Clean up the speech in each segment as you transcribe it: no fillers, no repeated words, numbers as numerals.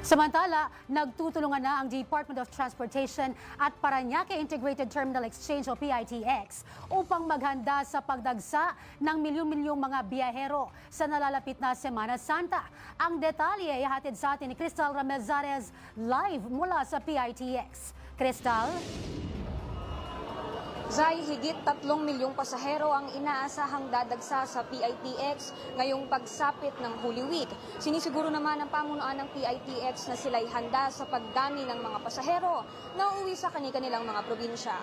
Samantala, nagtutulungan na ang Department of Transportation at Parañaque Integrated Terminal Exchange o PITX upang maghanda sa pagdagsa ng milyon-milyong mga biyahero sa nalalapit na Semana Santa. Ang detalye ay hatid sa atin ni Cristal Ramezares live mula sa PITX. Cristal? Zay, higit 3 milyong pasahero ang inaasahang dadagsa sa PITX ngayong pagsapit ng Holy Week. Sinisiguro naman ng pamunuan ng PITX na sila'y handa sa pagdami ng mga pasahero na uuwi sa kanilang mga probinsya.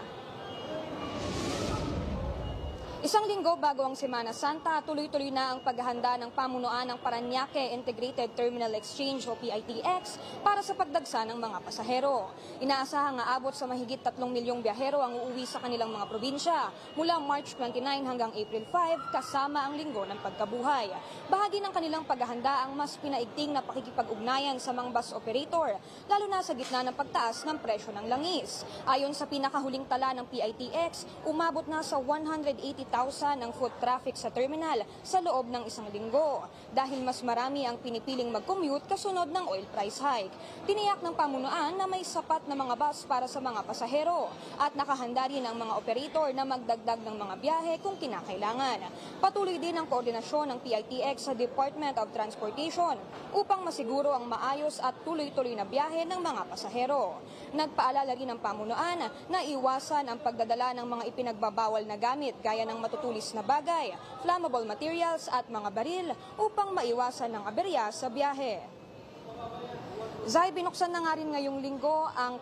Isang linggo bago ang Semana Santa, tuloy-tuloy na ang paghahanda ng pamunuan ng Parañaque Integrated Terminal Exchange o PITX para sa pagdagsa ng mga pasahero. Inaasahang aabot sa mahigit 3 milyong biyahero ang uuwi sa kanilang mga probinsya mula March 29 hanggang April 5 kasama ang linggo ng pagkabuhay. Bahagi ng kanilang paghahanda ang mas pinaigting na pakikipag-ugnayan sa mga bus operator, lalo na sa gitna ng pagtaas ng presyo ng langis. Ayon sa pinakahuling tala ng PITX, umabot na sa 180,000 ang foot traffic sa terminal sa loob ng isang linggo dahil mas marami ang pinipiling mag-commute kasunod ng oil price hike. Tiniyak ng pamunuan na may sapat na mga bus para sa mga pasahero at nakahanda rin ang mga operator na magdagdag ng mga biyahe kung kinakailangan. Patuloy din ang koordinasyon ng PITX sa Department of Transportation upang masiguro ang maayos at tuloy-tuloy na biyahe ng mga pasahero. Nagpaalala rin ang pamunuan na iwasan ang pagdadala ng mga ipinagbabawal na gamit gaya ng matutulis na bagay, flammable materials at mga baril upang maiwasan ng aberya sa biyahe. Zay, binuksan na nga rin ngayong linggo ang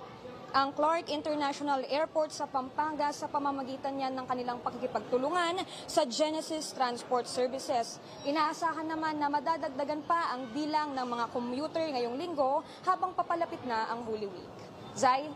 Clark International Airport sa Pampanga sa pamamagitan niyan ng kanilang pakikipagtulungan sa Genesis Transport Services. Inaasahan naman na madadagdagan pa ang bilang ng mga commuter ngayong linggo habang papalapit na ang Holy Week. Zay?